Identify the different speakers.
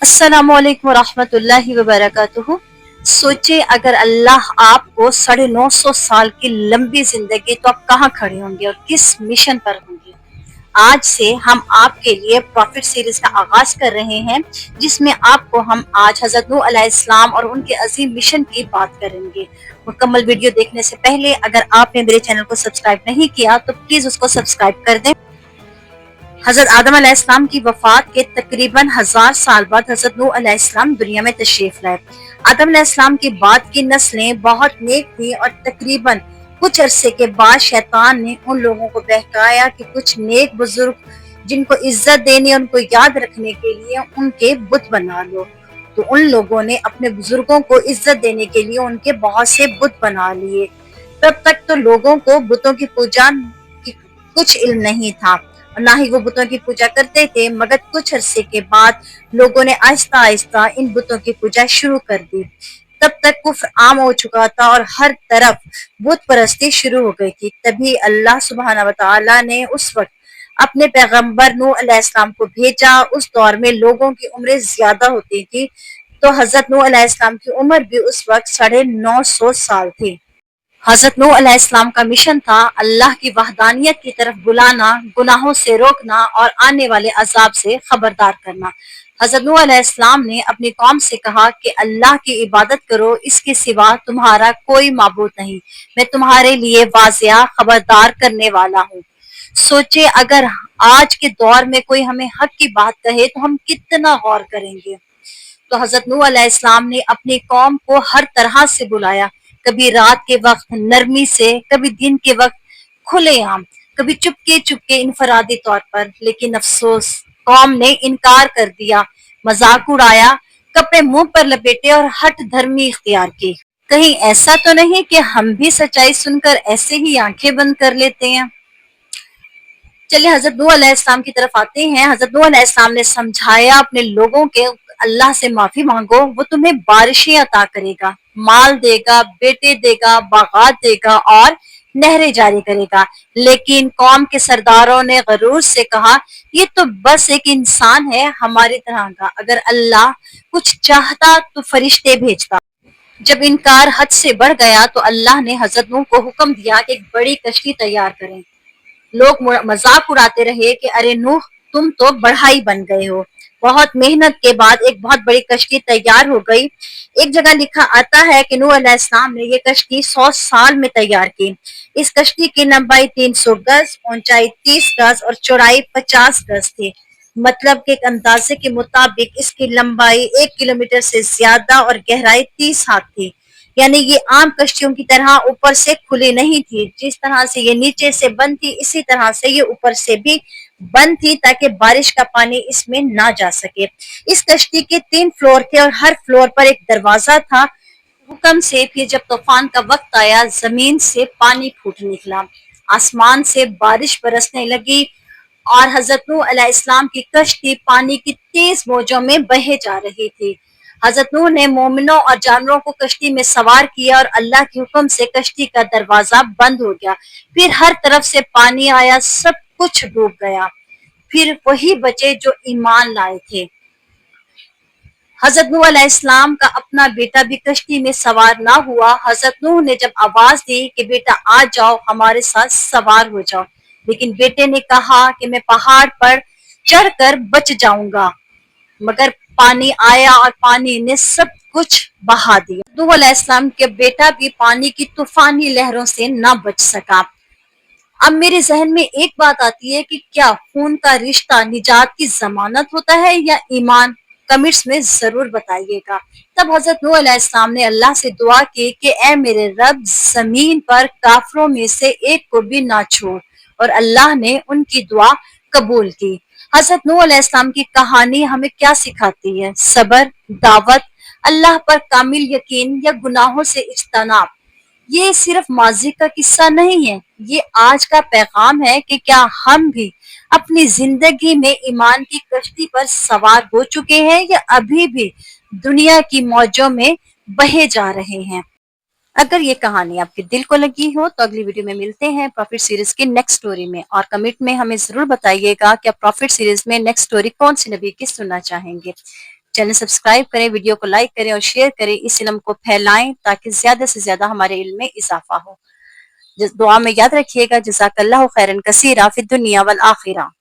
Speaker 1: अस्सलामुअलैकुम वरहमतुल्लाहि वबरकातुहू। सोचे अगर अल्लाह आपको 950 साल की लंबी जिंदगी, तो आप कहाँ खड़े होंगे और किस मिशन पर होंगे। आज से हम आपके लिए प्रॉफिट सीरीज का आगाज कर रहे हैं, जिसमें आपको हम आज हजरत नूह अलैहिस्सलाम और उनके अजीम मिशन की बात करेंगे। मुकम्मल वीडियो देखने से पहले अगर आपने मेरे चैनल को सब्सक्राइब नहीं किया तो प्लीज उसको सब्सक्राइब कर दें। हजरत आदम अलैहिस्सलाम की वफात के तकरीबन 1000 साल बाद हजरत नूह अलैहिस्सलाम दुनिया में तशरीफ लाए। आदम अलैहिस्सलाम की बाद की नस्लें बहुत नेक थी और तकरीबन कुछ अरसे के बाद शैतान ने उन लोगों को बहकाया कि कुछ नेक बुजुर्ग जिनको इज्जत देने उनको याद रखने के लिए उनके बुत बना लो। तो उन लोगों ने अपने बुजुर्गों को इज्जत देने के लिए उनके बहुत से बुत बना लिए। तब तक तो लोगों को बुतों की पूजा की कुछ इल्म नहीं था और ना ही वो बुतों की पूजा करते थे, मगर कुछ अरसे के बाद लोगों ने आहिस्ता आहिस्ता इन बुतों की पूजा शुरू कर दी। तब तक कुफ्र आम हो चुका था और हर तरफ बुत परस्ती शुरू हो गई थी। तभी अल्लाह सुब्हाना व तआला ने उस वक्त अपने पैगंबर नूह अलैहिस्सलाम को भेजा। उस दौर में लोगों की उम्रें ज्यादा होती थी, तो हजरत नूह अलैहिस्सलाम की उम्र भी उस वक्त 950 साल थी। हजरत नूह अलैहिस्सलाम का मिशन था अल्लाह की वहदानियत की तरफ बुलाना, गुनाहों से रोकना और आने वाले अजाब से खबरदार करना। हजरत नूह अलैहिस्सलाम ने अपनी कौम से कहा कि अल्लाह की इबादत करो, इसके सिवा तुम्हारा कोई माबूद नहीं। मैं तुम्हारे लिए वाजिया खबरदार करने वाला हूँ। सोचे अगर आज के दौर में कोई हमें हक की बात कहे तो हम कितना गौर करेंगे। तो हजरत नूह अलैहिस्सलाम ने अपनी कौम को हर तरह से बुलाया, कभी रात के वक्त नरमी से, कभी दिन के वक्त खुलेआम, कभी चुपके चुपके इनफरादी तौर पर। लेकिन अफसोस, कौम ने इनकार कर दिया, मजाक उड़ाया, कपड़े मुंह पर लपेटे और हट धर्मी इख्तियार की। कहीं ऐसा तो नहीं कि हम भी सच्चाई सुनकर ऐसे ही आंखें बंद कर लेते हैं। चलिए हजरत नूह अलैहिस्सलाम की तरफ आते हैं। हजरत नूह अलैहिस्सलाम ने समझाया अपने लोगों के, अल्लाह से माफी मांगो, वो तुम्हें बारिशें अता करेगा, माल देगा, बेटे देगा, बागात देगा और नहरें जारी करेगा। लेकिन कौम के सरदारों ने गरूर से कहा, ये तो बस एक इंसान है हमारी तरह का, अगर अल्लाह कुछ चाहता तो फरिश्ते भेजता। जब इनकार हद से बढ़ गया तो अल्लाह ने हजरत नूह को हुक्म दिया कि एक बड़ी कश्ती तैयार करें। लोग मजाक उड़ाते रहे कि अरे नूह, तुम तो बढ़ाई बन गए हो। बहुत मेहनत के बाद एक बहुत बड़ी कश्ती तैयार हो गई। एक जगह लिखा आता है कि नूह अलैहिस्सलाम ने ये कश्ती 100 साल में तैयार की। इस कश्ती की लंबाई 300 गज, ऊंचाई 30 गज और चौड़ाई 50 गज थी। मतलब के एक अंदाजे के मुताबिक इसकी लंबाई 1 किलोमीटर से ज्यादा और गहराई 30 हाथ थी। यानी ये आम कश्तियों की तरह ऊपर से खुली नहीं थी। जिस तरह से ये नीचे से बंद थी, इसी तरह से ये ऊपर से भी बंद थी, ताकि बारिश का पानी इसमें ना जा सके। इस कश्ती के 3 फ्लोर थे और हर फ्लोर पर एक दरवाजा था। हुक्म से फिर जब तूफान का वक्त आया, जमीन से पानी फूट निकला, आसमान से बारिश बरसने लगी और हजरत नूह अलैहिस्सलाम की कश्ती पानी की तेज मौजों में बहे जा रही थी। हजरत नूह ने मोमिनों और जानवरों को कश्ती में सवार किया और अल्लाह के हुक्म से कश्ती का दरवाजा बंद हो गया। फिर हर तरफ से पानी आया, सब कुछ डूब गया। फिर वही बचे जो ईमान लाए थे। हजरत नूह अलैहिस्सलाम का अपना बेटा भी कश्ती में सवार ना हुआ। हजरत नूह ने जब आवाज दी कि बेटा आ जाओ, हमारे साथ सवार हो जाओ, लेकिन बेटे ने कहा कि मैं पहाड़ पर चढ़कर बच जाऊंगा, मगर पानी आया और पानी ने सब कुछ बहा दिया। नूह अलैहिस्सलाम के बेटा भी पानी की तूफानी लहरों से ना बच सका। अब मेरे जहन में एक बात आती है कि क्या खून का रिश्ता निजात की जमानत होता है या ईमान? कमेंट्स में जरूर बताइएगा। तब हजरत नूह अलैहिस्सलाम ने अल्लाह से दुआ की कि ए मेरे रब, जमीन पर काफरों में से एक को भी ना छोड़, और अल्लाह ने उनकी दुआ कबूल की। हजरत नूह अलैहिस्सलाम की कहानी हमें क्या सिखाती है? सबर, दावत, अल्लाह पर कामिल यकीन या गुनाहों से इज्तनाब। ये सिर्फ माजी का किस्सा नहीं है, ये आज का पैगाम है कि क्या हम भी अपनी जिंदगी में ईमान की कश्ती पर सवार हो चुके हैं या अभी भी दुनिया की मौजों में बहे जा रहे हैं। अगर ये कहानी आपके दिल को लगी हो तो अगली वीडियो में मिलते हैं प्रॉफिट सीरीज की नेक्स्ट स्टोरी में, और कमेंट में हमें जरूर बताइएगा कि आप प्रॉफिट सीरीज में नेक्स्ट स्टोरी कौन सी नबी की सुनना चाहेंगे। چینل سبسکرائب کریں، ویڈیو کو لائک کریں اور شیئر کریں، اس علم کو پھیلائیں تاکہ زیادہ سے زیادہ ہمارے علم میں اضافہ ہو۔ دعا میں یاد رکھیے گا، جزاک اللہ خیرن کثیرا فی الدنیا والآخرہ۔